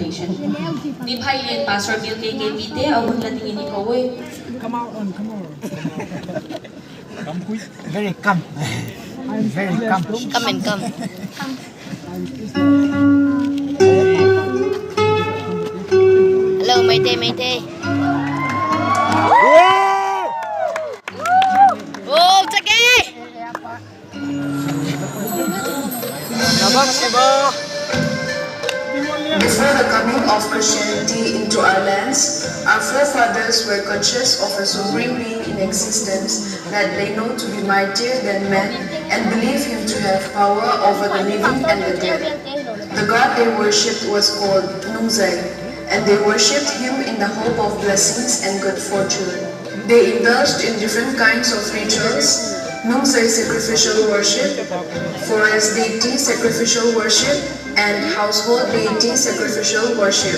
population. Ni Bhai Lien Pastor Bill KKBT, awon lating ini kawe. Come on. Come quick. Very come. Very come. Come and come. Hello, Mayday. Oh, Jackie! Before the coming of Christianity into our lands, our forefathers were conscious of a supreme being in existence that they know to be mightier than men and believe him to have power over the living and the dead. The god they worshipped was called Nungzai, and they worshipped him in the hope of blessings and good fortune. They indulged in different kinds of rituals: Nungzai sacrificial worship, forest deity sacrificial worship, and household deity sacrificial worship.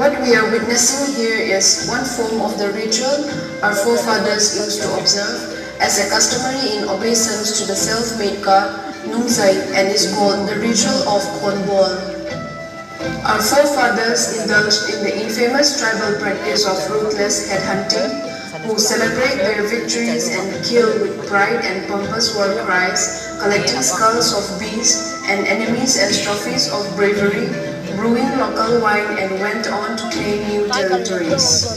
What we are witnessing here is one form of the ritual our forefathers used to observe as a customary in obeisance to the self-made god Nungzai, and is called the ritual of Khonbol. Our forefathers indulged in the infamous tribal practice of ruthless headhunting, who celebrate their victories and kill with pride and pompous war cries, collecting skulls of beasts and enemies as trophies of bravery, brewing local wine, and went on to claim new territories.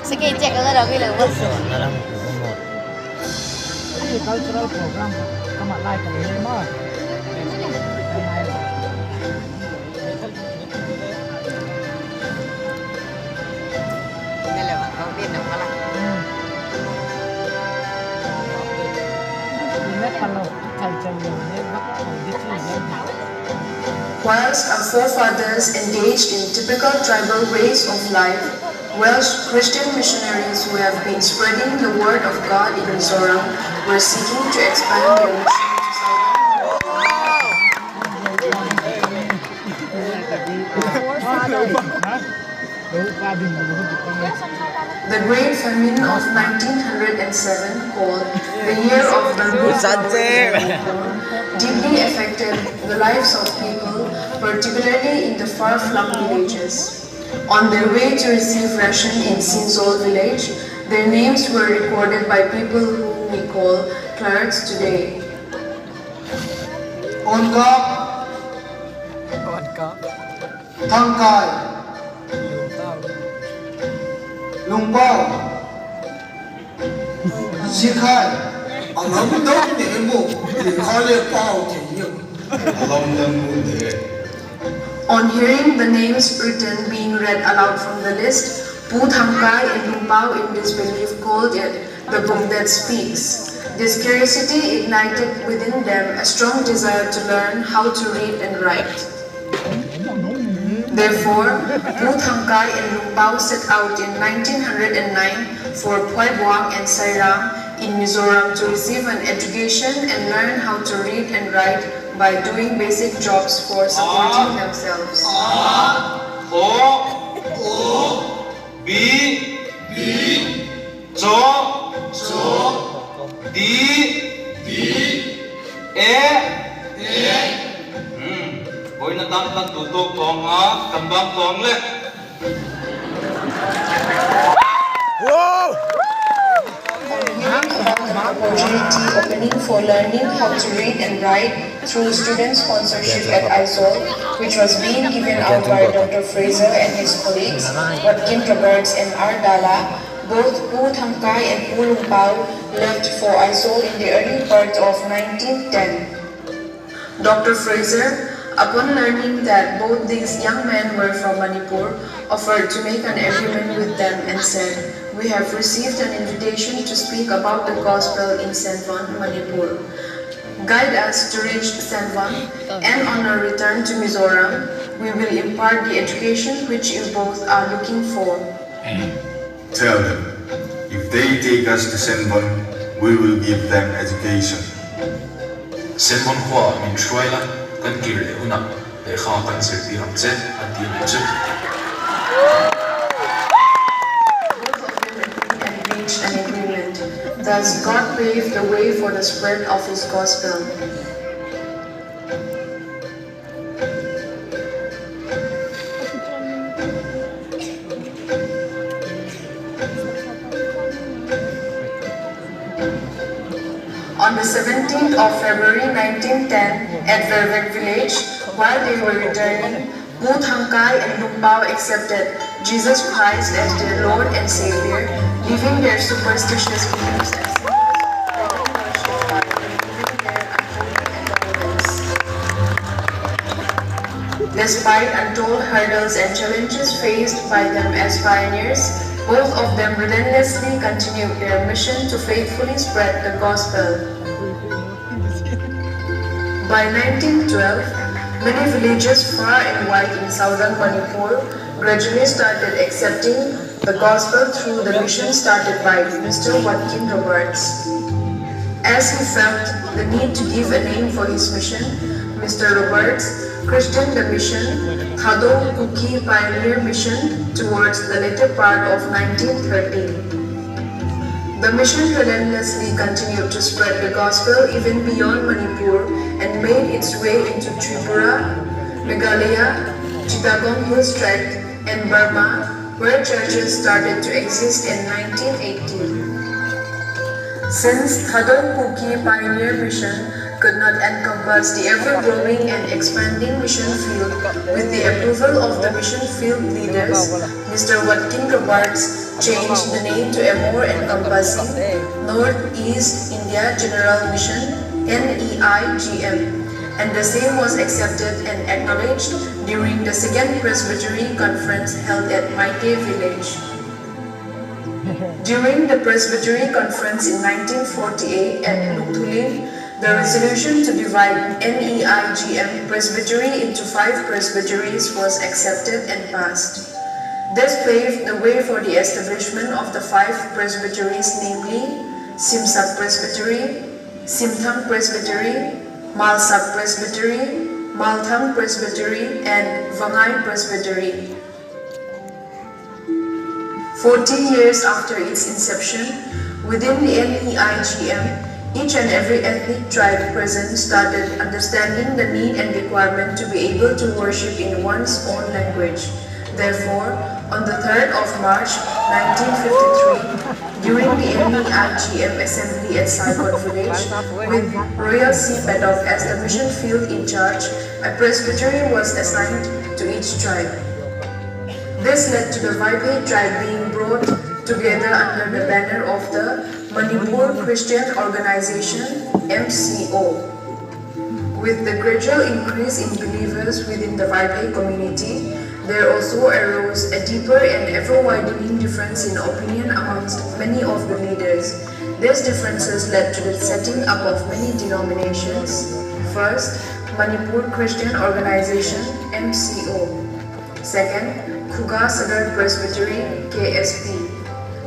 Sige, check lang ako ilang mo. Cultural program. Come on, like more. Whilst our forefathers engaged in typical tribal ways of life, Welsh Christian missionaries who have been spreading the word of God in Mizoram were seeking to expand their mission to The Great Famine of 1907, called the Year of the Root, deeply affected the lives of people, particularly in the far-flung villages. On their way to receive ration in Sinzol village, their names were recorded by people whom we call clerics today. Thangkai, Lungbao, Sikai, Alam Dong Nemo, Kale Pao Tinyum, Alam Dong Munde. On hearing the names written being read aloud from the list, Pu Thangkai and Lumpao in disbelief called it the book that speaks. This curiosity ignited within them a strong desire to learn how to read and write. Therefore, Pu Thangkai and Lumpao set out in 1909 for Phoi Buang and Sairang in Mizoram to receive an education and learn how to read and write by doing basic jobs for supporting themselves. Opportunity opening for learning how to read and write through student sponsorship at ISOL, which was being given out by Dr. Fraser and his colleagues, Watkin Roberts and R. Dalla. Both Pu Thangkai and Pu Lumpao left for ISOL in the early part of 1910. Dr. Fraser, upon learning that both these young men were from Manipur, offered to make an agreement with them and said, "We have received an invitation to speak about the gospel in Senvan, Manipur. Guide us to reach Senvan, and on our return to Mizoram, we will impart the education which you both are looking for." Tell them, if they take us to Senvan, we will give them education. Senvan Hua min Shruailan, kan Kir Leuna, Lekha kan Sirti Ramzet, and Dinachu. Thus, God paved the way for the spread of His gospel. On the 17th of February 1910, at Velvet Village, while they were returning, both Hangkai and Lumbao accepted Jesus Christ as their Lord and Savior, leaving their superstitious beliefs and symbols by removing their unholy endowments. Despite untold hurdles and challenges faced by them as pioneers, both of them relentlessly continued their mission to faithfully spread the gospel. By 1912, many villages far and wide in southern Manipur gradually started accepting the gospel through the mission started by Mr. Watkin Roberts. As he felt the need to give a name for his mission, Mr. Roberts christened the mission Thado Kuki Pioneer Mission towards the later part of 1913. The mission relentlessly continued to spread the gospel even beyond Manipur and made its way into Tripura, Meghalaya, Chittagong Hills Tract, and Burma, where churches started to exist in 1918. Since Thado Kuki Pioneer Mission could not encompass the ever-growing and expanding mission field, with the approval of the mission field leaders, Mr. Watkin Roberts changed the name to a more encompassing Northeast India General Mission (NEIGM), and the same was accepted and acknowledged during the Second Presbytery Conference held at Maite Village. During the Presbytery Conference in 1948 at Lukthulin, the resolution to divide NEIGM Presbytery into 5 presbyteries was accepted and passed. This paved the way for the establishment of the 5 presbyteries, namely Simsak Presbytery, Simthang Presbytery, Malsak Presbytery, Malthang Presbytery, and Vangai Presbytery. 40 years after its inception, within the NEIGM, each and every ethnic tribe present started understanding the need and requirement to be able to worship in one's own language. Therefore, on the 3rd of March 1953, during the NEIGM assembly at Saigon Village, with Royal C. Paddock as the mission field in charge, a presbytery was assigned to each tribe. This led to the Vaibhai tribe being brought together under the banner of the Manipur Christian Organization (MCO). With the gradual increase in believers within the Vaibhai community, there also arose a deeper and ever-widening difference in opinion amongst many of the leaders. These differences led to the setting up of many denominations. First, Manipur Christian Organization (MCO). Second, Khuga Sadar Presbytery (KSP).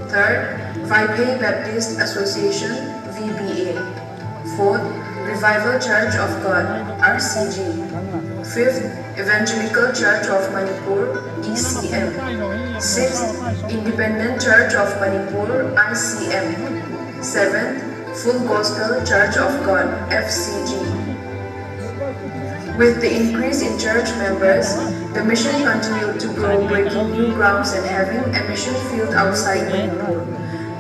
Third, Vaibhai Baptist Association (VBA). Fourth, Revival Church of God (RCG). Fifth, Evangelical Church of Manipur (ECM). Sixth, Independent Church of Manipur (ICM). Seventh, Full Gospel Church of God (FCG). With the increase in church members, the mission continued to grow, breaking new grounds and having a mission field outside Manipur.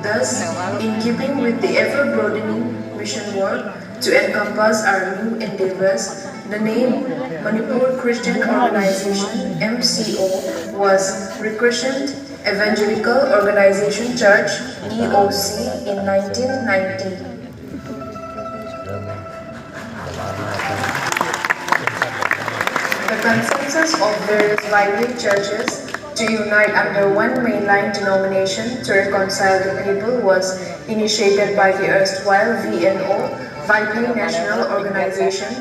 Thus, in keeping with the ever-broadening mission work to encompass our new endeavors, the name Manipur Christian Organization (MCO) was rechristened Evangelical Organization Church (EOC) in 1990. The consensus of various Vaibhai churches to unite under one mainline denomination to reconcile the people was initiated by the erstwhile VNO, Vaibhai National Organization,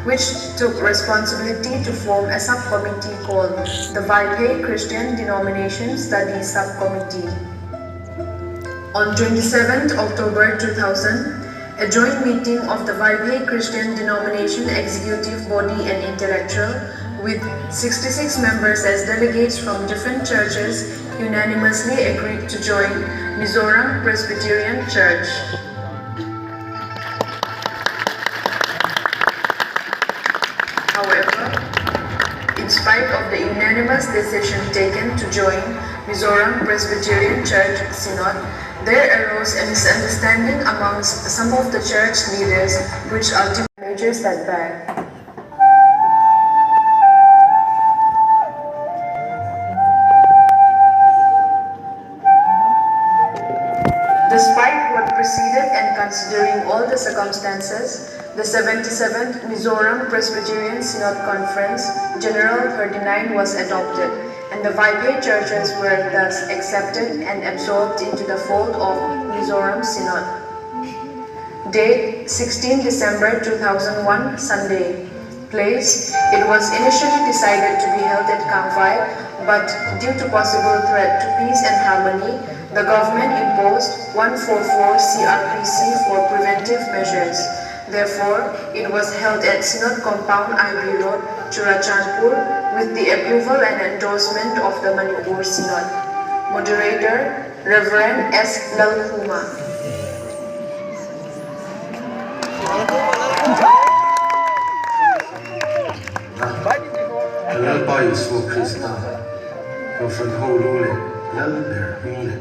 which took responsibility to form a subcommittee called the Vaibhai Christian Denomination Study Subcommittee. On 27th October 2000, a joint meeting of the Vaibhai Christian Denomination Executive Body and Intellectual, with 66 members as delegates from different churches, unanimously agreed to join Mizoram Presbyterian Church. unanimous decision taken to join Mizoram Presbyterian Church Synod, there arose a misunderstanding amongst some of the church leaders, which ultimately major setback. Despite what preceded and considering all the circumstances, the 77th Mizoram Presbyterian Synod Conference General 39 was adopted, and the Vaipe churches were thus accepted and absorbed into the fold of Mizoram Synod. Date 16 December 2001, Sunday. Place: it was initially decided to be held at Kampai, but due to possible threat to peace and harmony, the government imposed 144 CRPC for preventive measures. Therefore, it was held at Synod Compound IB Road, Churachandpur, with the approval and endorsement of the Manipur Synod. Moderator, Reverend S. Lalhuma. Lal pai so Krista, ko fan ho lu le, lal ber hing le.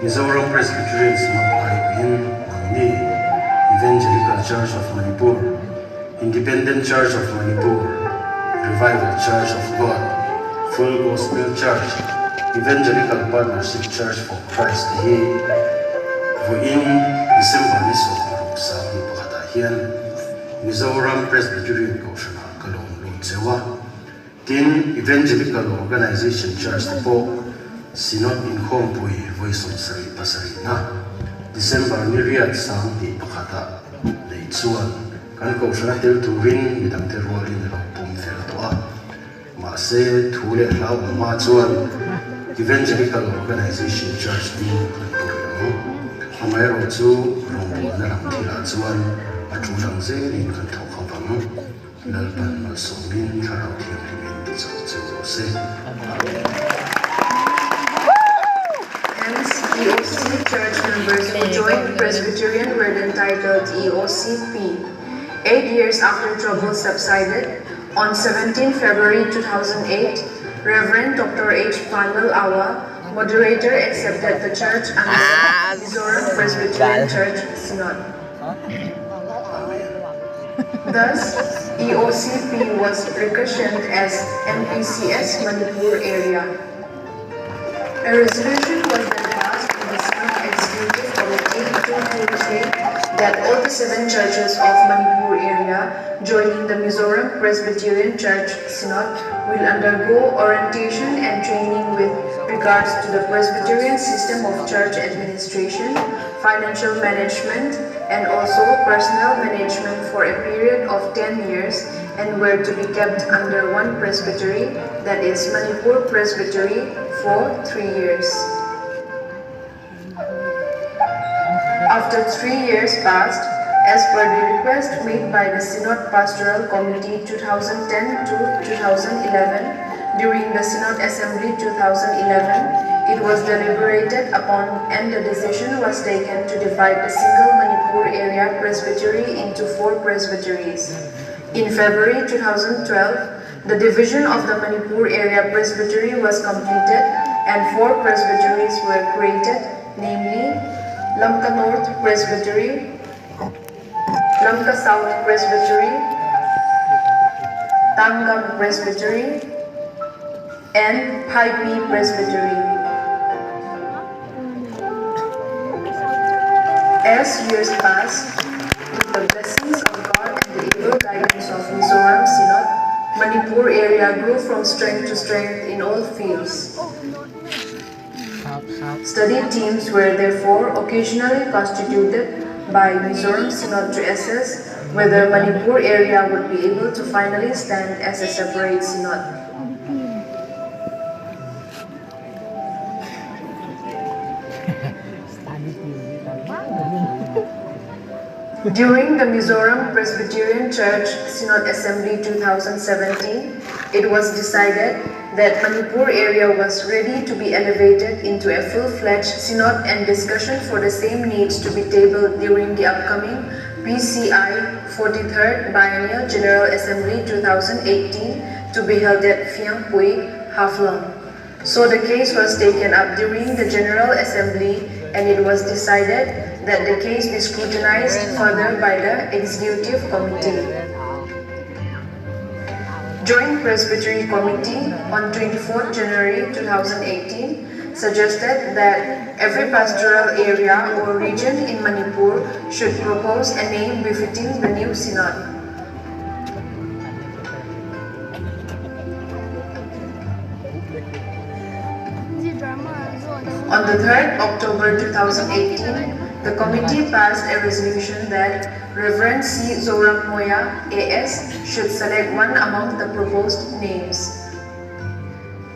Mizoram Presbyterian Synod pai in Mangni, Evangelical Church of Manipur, Independent Church of Manipur, Revival Church of God, Full Gospel Church, Evangelical Partnership Church for Christ He, for in December ni so ruksa ni pakata hian Mizoram Presbyterian Koshana kalong lutsewa. Tin Evangelical Organization Church po Synod in Hompui Voice of Sari Pasari na December ni Riyad sang di pakata leitsuan kan ko sana tel turin midang terwalin na pum fer toa ma se thule lau ma chuan Evangelical Organization Church ni ko amai ro chu rong na ram thila chuan atu jang se ni kan thau kha pang lalpan ma somin tharau thiam Hence, EOC church members who joined Presbyterian were entitled EOCP. 8 years after trouble subsided, on 17 February 2008, Reverend Dr. H. Panwell Awa, moderator, accepted the church under the Mizoram Presbyterian Church Synod. Thus, EOCP was rechristened as MPCS Manipur Area. A resolution was then passed in the Synod Executive Committee to indicate that all the 7 churches of Manipur Area joining the Mizoram Presbyterian Church Synod will undergo orientation and training with regards to the Presbyterian system of church administration, financial management, and also personnel management for a period of 10 years, and were to be kept under one presbytery, that is Manipur Presbytery, for 3 years. After 3 years passed, as per the request made by the Synod Pastoral Committee 2010 to 2011, during the Synod Assembly 2011, it was deliberated upon and the decision was taken to divide the single Manipur Area Presbytery into 4 presbyteries. In February 2012, the division of the Manipur Area Presbytery was completed and 4 presbyteries were created, namely Lamka North Presbytery, Lamka South Presbytery, Tangam Presbytery, and Paipi Presbytery. As years passed, with the blessings of God and the able guidance of Mizoram Synod, Manipur Area grew from strength to strength in all fields. Study teams were therefore occasionally constituted by Mizoram Synod to assess whether Manipur Area would be able to finally stand as a separate synod. During the Mizoram Presbyterian Church Synod Assembly 2017, it was decided that Manipur Area was ready to be elevated into a full-fledged synod, and discussion for the same needs to be tabled during the upcoming PCI 43rd Biennial General Assembly 2018 to be held at Phiang Pui, half long. So the case was taken up during the General Assembly, and it was decided that the case be scrutinized further by the Executive Committee. Joint Presbytery Committee on 24 January 2018 suggested that every pastoral area or region in Manipur should propose a name befitting the new synod. On the 3rd October 2018, the committee passed a resolution that Reverend C. Zoram Moya, A.S. should select one among the proposed names.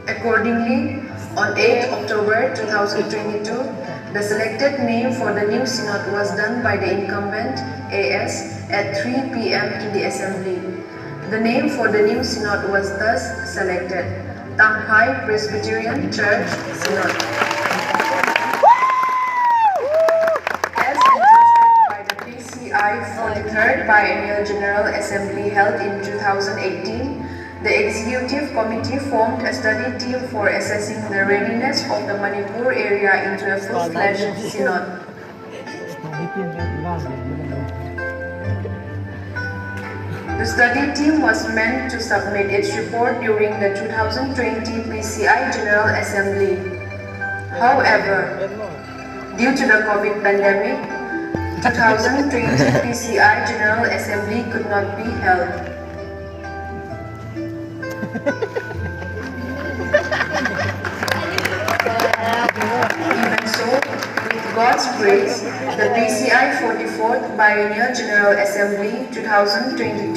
Accordingly, on 8th October 2022, the selected name for the new synod was done by the incumbent, A.S., at 3 p.m. in the assembly. The name for the new synod was thus selected: Tanghai Presbyterian Church Synod. PCI 43rd Biennial General Assembly held in 2018, the Executive Committee formed a study team for assessing the readiness of the Manipur area into a full-fledged synod. The study team was meant to submit its report during the 2020 PCI General Assembly. However, due to the COVID pandemic, 2020 PCI General Assembly could not be held. Even so, with God's grace, the PCI 44th Biennial General Assembly 2022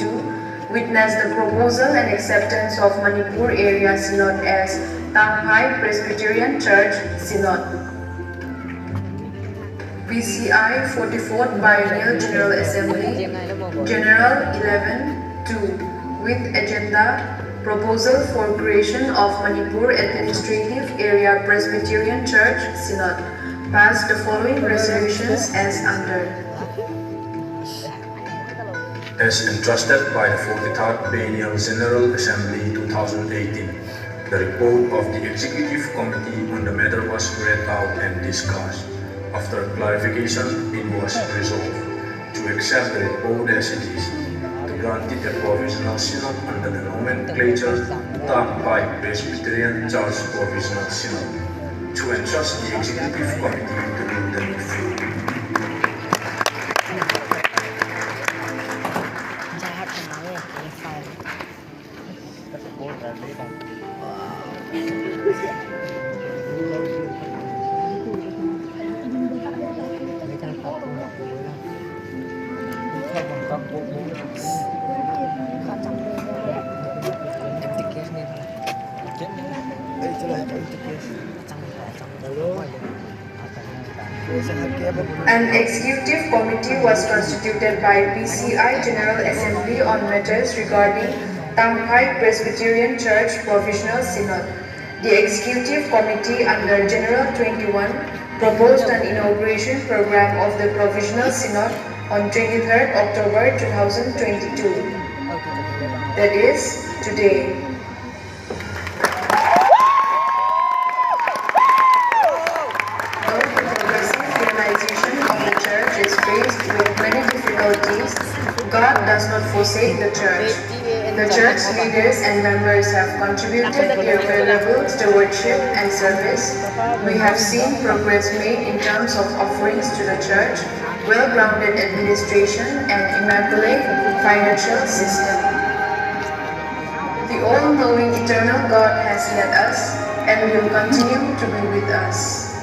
witnessed the proposal and acceptance of Manipur Area Synod as Tanghai Presbyterian Church Synod. PCI 44th Biennial General Assembly, General 11-2, with agenda Proposal for Creation of Manipur Administrative Area Presbyterian Church Synod, passed the following resolutions as under. As entrusted by the 43rd Biennial General Assembly 2018, the report of the Executive Committee on the matter was read out and discussed. After clarification, it was resolved to accept the report as it is, to grant it a provisional synod under the nomenclature Tanghai Presbyterian Church Provisional Synod, to entrust the Executive Committee to do the needful. An executive committee was constituted by PCI General Assembly on matters regarding Tanghai Presbyterian Church Provisional Synod. The executive committee under General 21 proposed an inauguration program of the Provisional Synod on 23rd October 2022. That is, today. God does not forsake the church. The church leaders and members have contributed their valuable stewardship and service. We have seen progress made in terms of offerings to the church, well-grounded administration, and immaculate financial system. The all-knowing eternal God has led us and will continue to be with us.